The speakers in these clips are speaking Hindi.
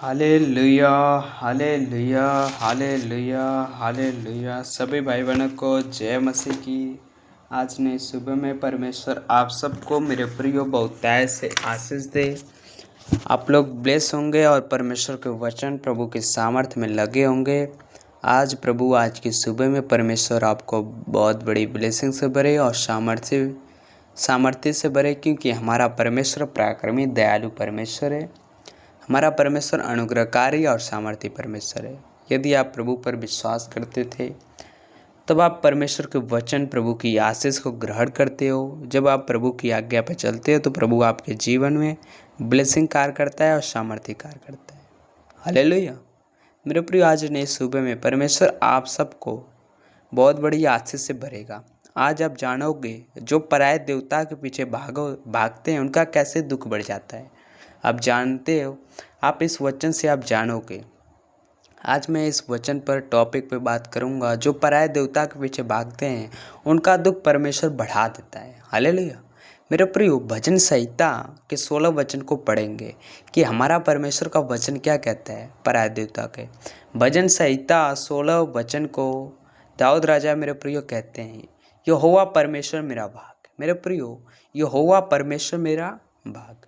Hallelujah, hallelujah, hallelujah, hallelujah. सभी भाई बहनों को जय मसीह की। आज ने सुबह में परमेश्वर आप सबको मेरे प्रियो बहुतायत से आशीष दे। आप लोग ब्लेस होंगे और परमेश्वर के वचन प्रभु के सामर्थ्य में लगे होंगे। आज की सुबह में परमेश्वर आपको बहुत बड़ी ब्लेसिंग से भरे और सामर्थ्य से भरे, क्योंकि हमारा परमेश्वर पराक्रमी दयालु परमेश्वर है। हमारा परमेश्वर अनुग्रहकारी और सामर्थ्य परमेश्वर है। यदि आप प्रभु पर विश्वास करते थे तब आप परमेश्वर के वचन प्रभु की आशीष को ग्रहण करते हो। जब आप प्रभु की आज्ञा पर चलते हो तो प्रभु आपके जीवन में ब्लेसिंग कार्य करता है और सामर्थ्य कार्य करता है। हालेलुया। मेरे प्रिय, आज नए सुबह में परमेश्वर आप सबको बहुत बड़ी आशीष से भरेगा। आज आप जानोगे जो पराये देवता के पीछे भागते हैं उनका कैसे दुख बढ़ जाता है। आप जानते हो, आप इस वचन से आप जानोगे। आज मैं इस वचन पर टॉपिक पे बात करूंगा। जो पराये देवता के पीछे भागते हैं उनका दुख परमेश्वर बढ़ा देता है। हालेलुया। मेरे प्रियो, भजन संहिता के 16 वचन को पढ़ेंगे कि हमारा परमेश्वर का वचन क्या कहता है पराये देवता के। भजन संहिता 16 वचन को दाऊद राजा मेरे प्रियो कहते हैं, यहोवा परमेश्वर मेरा भाग। मेरे प्रियो, यहोवा परमेश्वर मेरा भाग।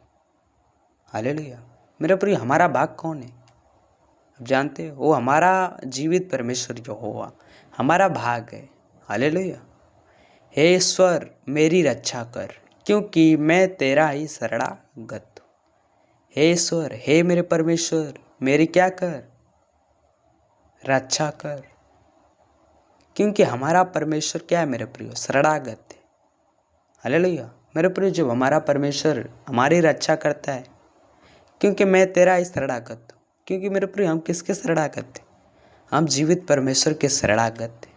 हालेलुया। मेरे प्रिय, हमारा भाग कौन है? आप जानते हो, वो हमारा जीवित परमेश्वर यहोवा हमारा भाग है। हालेलुया। हे ईश्वर, मेरी रक्षा कर, क्योंकि मैं तेरा ही शरणागत हूँ। हे ईश्वर, हे मेरे परमेश्वर, मेरी क्या कर? रक्षा कर, क्योंकि हमारा परमेश्वर क्या है मेरे प्रियो? शरणागत है। हालेलुया। मेरे प्रियो, जब हमारा परमेश्वर हमारी रक्षा करता है, क्योंकि मैं तेरा ही शरणागत हूँ। क्योंकि मेरे प्रिय, हम किसके शरणागत थे? हम जीवित परमेश्वर के शरणागत थे।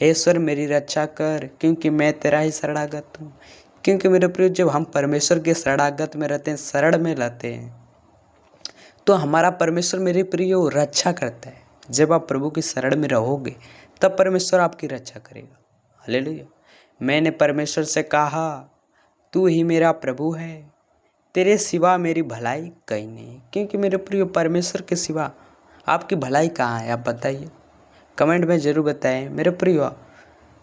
हे ईश्वर, मेरी रक्षा कर, क्योंकि मैं तेरा ही शरणागत हूँ। क्योंकि मेरे प्रिय, जब हम परमेश्वर के शरणागत में रहते हैं, शरण में रहते हैं, तो हमारा परमेश्वर मेरे प्रिय रक्षा करता है। जब आप प्रभु की शरण में रहोगे तब परमेश्वर आपकी रक्षा करेगा। हालेलुया। मैंने परमेश्वर से कहा, तू ही मेरा प्रभु है, तेरे सिवा मेरी भलाई कहीं नहीं। क्योंकि मेरे प्रिय, परमेश्वर के सिवा आपकी भलाई कहाँ है? आप बताइए, कमेंट में ज़रूर बताएं। मेरे प्रिय,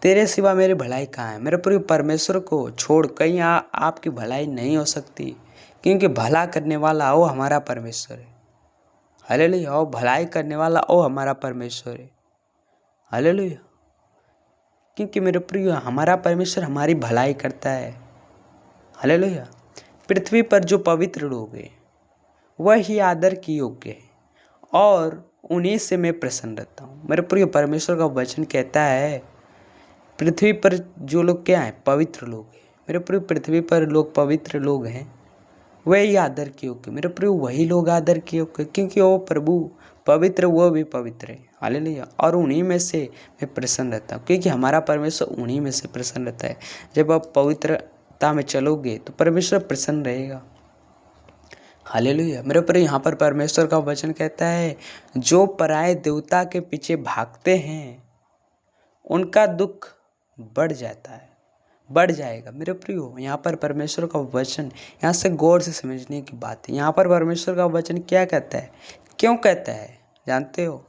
तेरे सिवा मेरी भलाई कहाँ है? मेरे प्रिय, परमेश्वर को छोड़ कहीं आपकी भलाई नहीं हो सकती, क्योंकि भला करने वाला वो हमारा परमेश्वर है। हालेलुया। और भलाई करने वाला वो हमारा परमेश्वर है। हालेलुया। क्योंकि मेरे प्रिय, हमारा परमेश्वर हमारी भलाई करता है। हालेलुया। पृथ्वी पर जो पवित्र लोग हैं वह ही आदर की योग्य है, और उन्हीं से मैं प्रसन्न रहता हूँ। मेरे प्रिय, परमेश्वर का वचन कहता है पृथ्वी पर जो लोग क्या हैं? पवित्र लोग हैं। मेरे प्रिय, पृथ्वी पर लोग पवित्र लोग हैं, वही आदर के योग्य। मेरे प्रिय, वही लोग आदर के योग्य, क्योंकि वो प्रभु पवित्र, वो भी पवित्र है। हालेलुया। और उन्हीं में से मैं प्रसन्न रहता हूँ, क्योंकि हमारा परमेश्वर उन्हीं में से प्रसन्न रहता है। जब आप पवित्रता में चलोगे तो परमेश्वर प्रसन्न रहेगा। हालेलुया। मेरे प्रिय, यहाँ पर परमेश्वर का वचन कहता है, जो पराये देवता के पीछे भागते हैं उनका दुख बढ़ जाएगा। मेरे प्रियो, यहाँ पर परमेश्वर का वचन, यहाँ से गौर से समझने की बात है। यहाँ पर परमेश्वर का वचन क्या कहता है, क्यों कहता है? जानते हो,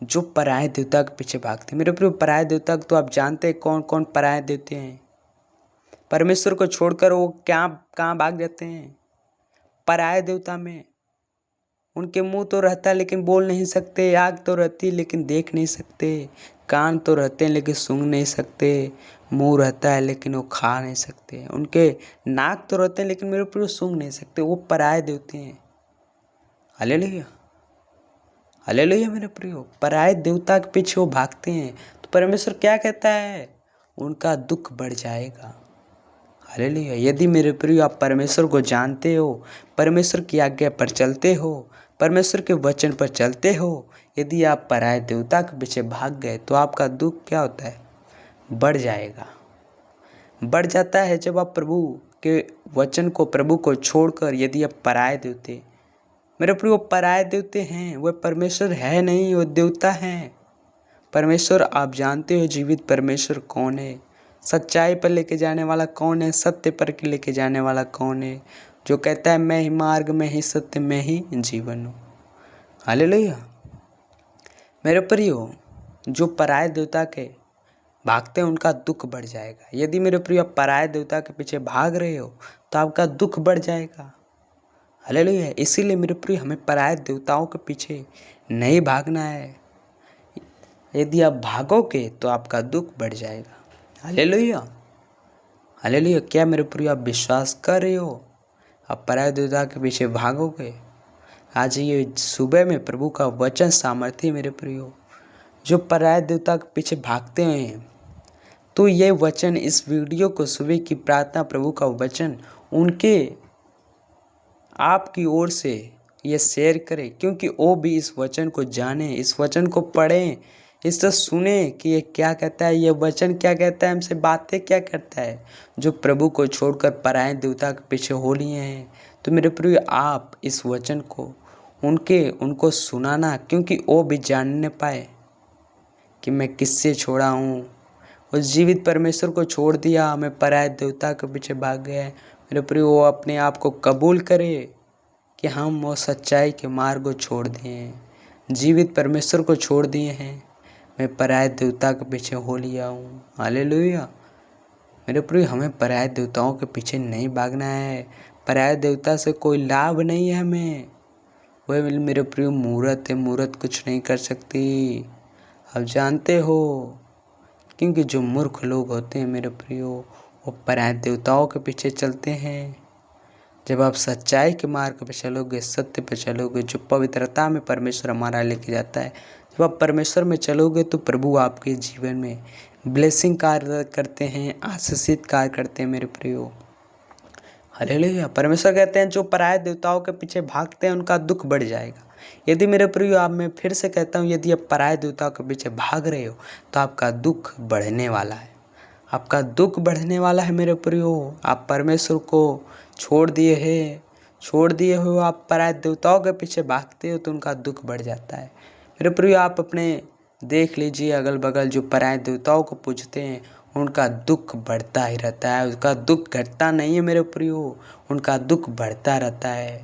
जो पराये देवता के पीछे भागते हैं। मेरे प्रियो, पराये देवता तो आप जानते हैं कौन कौन पराये देवते हैं। परमेश्वर को छोड़कर वो कहाँ भाग जाते हैं? पराये देवता में। उनके मुंह तो रहता है लेकिन बोल नहीं सकते, आँख तो रहती है लेकिन देख नहीं सकते, कान तो रहते हैं लेकिन सूंघ नहीं सकते, मुंह रहता है लेकिन वो खा नहीं सकते, उनके नाक तो रहते हैं लेकिन मेरे प्रिय सूंघ नहीं सकते। वो पराये देवते हैं। हालेलुया। हालेलुया। मेरे प्रियो, पराये देवता के पीछे वो भागते हैं तो परमेश्वर क्या कहता है? उनका दुख बढ़ जाएगा। हालेलुया। यदि मेरे प्रिय, आप परमेश्वर को जानते हो, परमेश्वर की आज्ञा पर चलते हो, परमेश्वर के वचन पर चलते हो, यदि आप पराये देवता के पीछे भाग गए तो आपका दुख क्या होता है? बढ़ जाएगा। बढ़ जाता है जब आप प्रभु के वचन को, प्रभु को छोड़कर यदि आप पराये देवते, मेरे प्रिय, वो पराये देवते हैं, वह परमेश्वर है नहीं, वो देवता हैं। परमेश्वर आप जानते हो, जीवित परमेश्वर कौन है? सच्चाई पर लेके जाने वाला कौन है? सत्य पर लेके जाने वाला कौन है? जो कहता है मैं ही मार्ग, मैं ही सत्य, मैं ही जीवन हूँ। हालेलुया। मेरे प्रियो, जो पराये देवता के भागते हैं उनका दुख बढ़ जाएगा। यदि मेरे प्रियो आप पराये देवता के पीछे भाग रहे हो तो आपका दुख बढ़ जाएगा। हालेलुया। इसीलिए मेरे प्रियो हमें पराये देवताओं के पीछे नहीं भागना है। यदि आप भागोगे तो आपका दुख बढ़ जाएगा। हालेलुया। हालेलुया। क्या मेरे प्रियो आप विश्वास कर रहे हो? आप पराये देवता के पीछे भागोगे? आज ये सुबह में प्रभु का वचन सामर्थ्य मेरे प्रियो, जो पराये देवता के पीछे भागते हैं, तो ये वचन, इस वीडियो को, सुबह की प्रार्थना, प्रभु का वचन उनके आपकी ओर से ये शेयर करें, क्योंकि वो भी इस वचन को जाने, इस वचन को पढ़ें, इससे सुने कि ये क्या कहता है, ये वचन क्या कहता है, हमसे बातें क्या करता है। जो प्रभु को छोड़कर पराये देवता के पीछे हो लिए हैं, तो मेरे प्रिय आप इस वचन को उनको सुनाना, क्योंकि वो भी जानने पाए कि मैं किससे छोड़ा हूँ। उस जीवित परमेश्वर को छोड़ दिया, मैं पराये देवता के पीछे भाग गया है। मेरे प्रिय वो अपने आप को कबूल करे कि हम वो सच्चाई के मार्ग को छोड़ दिए हैं, जीवित परमेश्वर को छोड़ दिए हैं, मैं पराये देवता के पीछे हो लिया हूँ। हालेलुया। मेरे प्रिय हमें पराये देवताओं के पीछे नहीं भागना है। पराये देवता से कोई लाभ नहीं है हमें। वह मेरे प्रिय मूरत है, मूरत कुछ नहीं कर सकती, आप जानते हो। क्योंकि जो मूर्ख लोग होते हैं मेरे प्रियो, वो पराये देवताओं के पीछे चलते हैं। जब आप सच्चाई के मार्ग पर चलोगे, सत्य पर चलोगे, जो पवित्रता में परमेश्वर हमारा लेके जाता है, जब आप परमेश्वर में चलोगे तो प्रभु आपके जीवन में ब्लेसिंग कार्य करते हैं, आशीषित कार्य करते हैं मेरे प्रियो। हालेलुया। परमेश्वर कहते हैं जो पराये देवताओं के पीछे भागते हैं उनका दुख बढ़ जाएगा। यदि मेरे प्रियो, आप, मैं फिर से कहता हूँ, यदि आप पराये देवताओं के पीछे भाग रहे हो तो आपका दुख बढ़ने वाला है। आपका दुख बढ़ने वाला है मेरे प्रियो। आप परमेश्वर को छोड़ दिए हो, आप पराये देवताओं के पीछे भागते हो तो उनका दुख बढ़ जाता है। मेरे प्रियो, आप अपने देख लीजिए अगल बगल, जो पराये देवताओं को पूजते हैं उनका दुख बढ़ता ही रहता है, उसका दुख घटता नहीं है मेरे प्रियो, उनका दुख बढ़ता रहता है,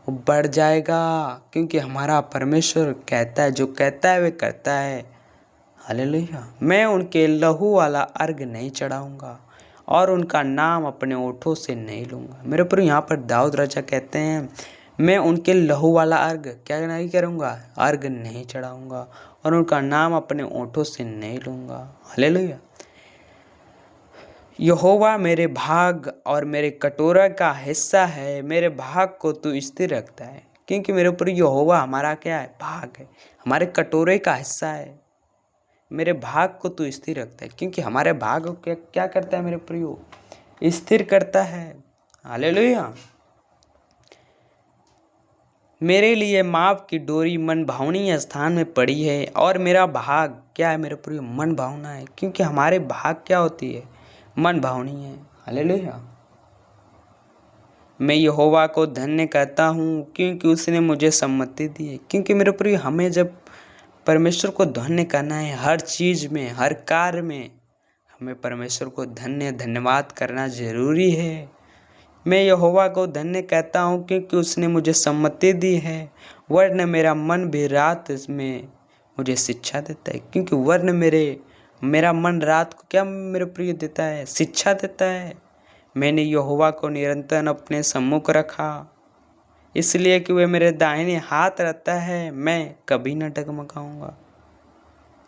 वो बढ़ जाएगा। क्योंकि हमारा परमेश्वर कहता है, जो कहता है वे करता है। हालेलुया। मैं उनके लहू वाला अर्घ नहीं चढ़ाऊंगा और उनका नाम अपने ओठों से नहीं लूँगा। मेरे प्रियो, यहाँ पर दाऊद राजा कहते हैं, मैं उनके लहू वाला अर्घ क्या नहीं करूँगा, अर्घ नहीं चढ़ाऊँगा और उनका नाम अपने ओठों से नहीं लूँगा। हालेलुया। यहोवा मेरे भाग और मेरे कटोरा का हिस्सा है, मेरे भाग को तू स्थिर रखता है। क्योंकि मेरे ऊपर यहोवा हमारा क्या है, भाग है, हमारे कटोरे का हिस्सा है, मेरे भाग को तू स्थिर रखता है। क्योंकि हमारे भाग को क्या करता है मेरे प्रियो, स्थिर करता है। हालेलुया। मेरे लिए माप की डोरी मन भावनी स्थान में पड़ी है और मेरा भाग क्या है मेरे प्रियो, मन भावना है। क्योंकि हमारे भाग क्या होती है, मन भावनी है। हालेलुया। मैं यहोवा को धन्य कहता हूँ क्योंकि उसने मुझे सम्मति दी है। क्योंकि मेरे प्रिय हमें जब परमेश्वर को धन्य करना है, हर चीज़ में, हर कार्य में हमें परमेश्वर को धन्यवाद करना ज़रूरी है। मैं यहोवा को धन्य कहता हूँ क्योंकि उसने मुझे सम्मति दी है, वरन मेरा मन भी रात में मुझे शिक्षा देता है। क्योंकि वरन मेरा मन रात को क्या मेरे प्रिय देता है, शिक्षा देता है। मैंने यहोवा को निरंतर अपने सम्मुख रखा, इसलिए कि वह मेरे दाहिने हाथ रहता है, मैं कभी न डगमगाऊंगा।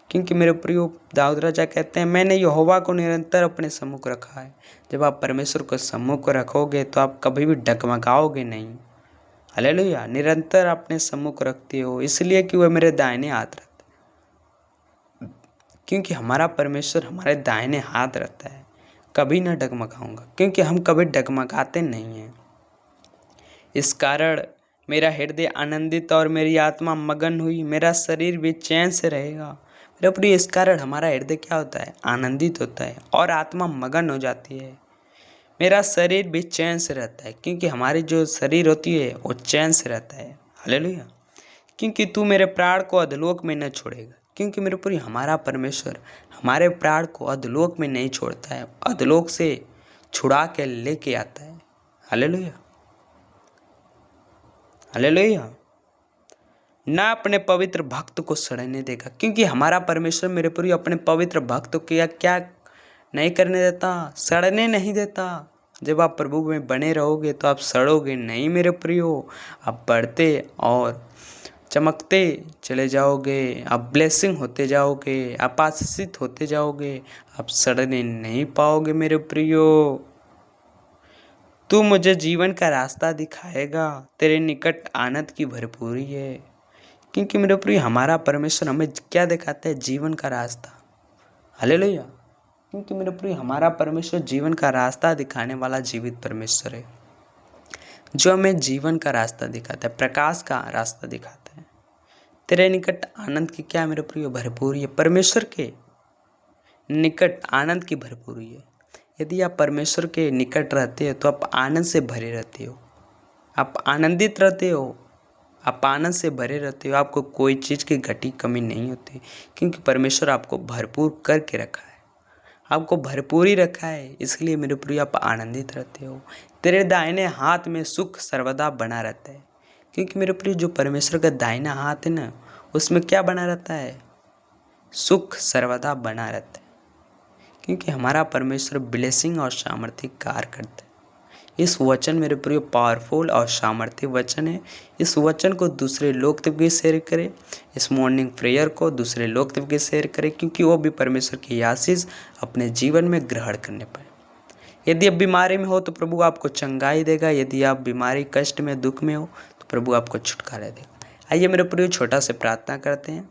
क्योंकि मेरे प्रियो दाऊद राजा कहते हैं, मैंने यहोवा को निरंतर अपने सम्मुख रखा है। जब आप परमेश्वर को सम्मुख रखोगे तो आप कभी भी डगमगाओगे नहीं। हालेलुया। निरंतर अपने सम्मुख रखते हो, इसलिए कि वह मेरे दाहिने हाथ रहता है। क्योंकि हमारा परमेश्वर हमारे दाहिने हाथ रहता है, कभी न डगमगाऊंगा। क्योंकि हम कभी डगमगाते नहीं हैं। इस कारण मेरा हृदय आनंदित और मेरी आत्मा मगन हुई, मेरा शरीर भी चैन से रहेगा। मेरे प्रिय, इस कारण हमारा हृदय क्या होता है, आनंदित होता है और आत्मा मगन हो जाती है। मेरा शरीर भी चैन से रहता है, क्योंकि हमारी जो शरीर होती है वो चैन से रहता है। हालेलुया। क्योंकि तू मेरे प्राण को अधलोक में न छोड़ेगा। क्योंकि मेरे प्रिय हमारा परमेश्वर हमारे प्राण को अधलोक में नहीं छोड़ता है, अधलोक से छुड़ा के लेके आता है। हालेलुया। हालेलुया। ना अपने पवित्र भक्त को सड़ने देगा, क्योंकि हमारा परमेश्वर मेरे प्रिय अपने पवित्र भक्त को क्या नहीं करने देता, सड़ने नहीं देता। जब आप प्रभु में बने रहोगे तो आप सड़ोगे नहीं मेरे प्रियो, आप बढ़ते और चमकते चले जाओगे, आप ब्लेसिंग होते जाओगे, आप आशीषित होते जाओगे, आप सड़ने नहीं पाओगे मेरे प्रियो। तू मुझे जीवन का रास्ता दिखाएगा, तेरे निकट आनंद की भरपूरी है। क्योंकि मेरे प्रिय हमारा परमेश्वर हमें क्या दिखाता है? जीवन का रास्ता। हालेलुया। क्योंकि मेरे प्रिय हमारा परमेश्वर जीवन का रास्ता दिखाने वाला जीवित परमेश्वर है, जो हमें जीवन का रास्ता दिखाता है, प्रकाश का रास्ता दिखाता है। तेरे निकट आनंद की क्या मेरे प्रिय भरपूरी है? परमेश्वर के निकट आनंद की भरपूरी है। यदि आप परमेश्वर के निकट रहते हो तो आप आनंद से भरे रहते हो, आप आनंदित रहते हो, आप आनंद से भरे रहते हो। आपको कोई चीज़ की घटी कमी नहीं होती, क्योंकि परमेश्वर आपको भरपूर करके रखा है, आपको भरपूरी रखा है। इसलिए मेरे प्रिय आप आनंदित रहते हो। तेरे दाहिने हाथ में सुख सर्वदा बना रहता है, क्योंकि मेरे प्रिय जो परमेश्वर का दाहिना हाथ है ना, उसमें क्या बना रहता है? सुख सर्वदा बना रहता है, क्योंकि हमारा परमेश्वर ब्लेसिंग और सामर्थ्य कार्य करता है। इस वचन मेरे प्रिय पावरफुल और सामर्थ्य वचन है। इस वचन को दूसरे लोग तक भी शेयर करें, इस मॉर्निंग प्रेयर को दूसरे लोग तक भी शेयर करें, क्योंकि वो भी परमेश्वर की आशीष अपने जीवन में ग्रहण करने पाए। यदि आप बीमारी में हो तो प्रभु आपको चंगाई देगा, यदि आप बीमारी कष्ट में दुख में हो तो प्रभु आपको छुटकारा देगा। आइए मेरे प्रिय छोटा से प्रार्थना करते हैं।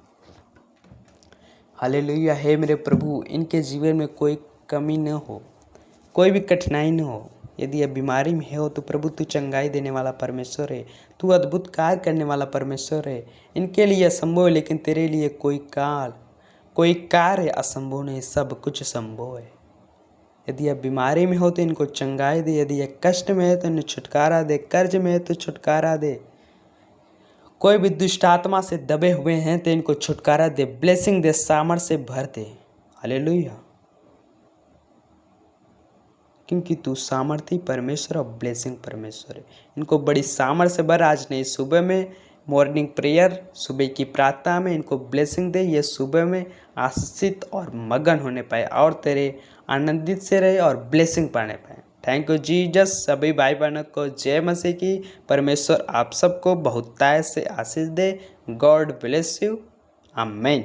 हालेलुया। हे मेरे प्रभु, इनके जीवन में कोई कमी न हो, कोई भी कठिनाई न हो। यदि आप बीमारी में हो तो प्रभु तू चंगाई देने वाला परमेश्वर है, तू अद्भुत कार्य करने वाला परमेश्वर है। इनके लिए असंभव है, लेकिन तेरे लिए कोई कार्य असंभव नहीं, सब कुछ संभव है। यदि आप बीमारी में हो तो इनको चंगाई दे, यदि आप कष्ट में है तो इन्हें छुटकारा दे, कर्ज में है तो छुटकारा दे, कोई भी दुष्ट आत्मा से दबे हुए हैं तो इनको छुटकारा दे, ब्लेसिंग दे, सामर्थ से भर दे। हालेलुया। क्योंकि तू सामर्थी परमेश्वर और ब्लेसिंग परमेश्वर है। इनको बड़ी सामर्थ से भर। आज नहीं, सुबह में मॉर्निंग प्रेयर, सुबह की प्रार्थना में इनको ब्लेसिंग दे, ये सुबह में आशीषित और मगन होने पाए और तेरे आनंदित से रहे और ब्लेसिंग पाने पाए। Thank you Jesus. सभी भाई बहनों को जय मसीह की। परमेश्वर आप सबको बहुतायत से आशीष दे। God bless you. आमीन।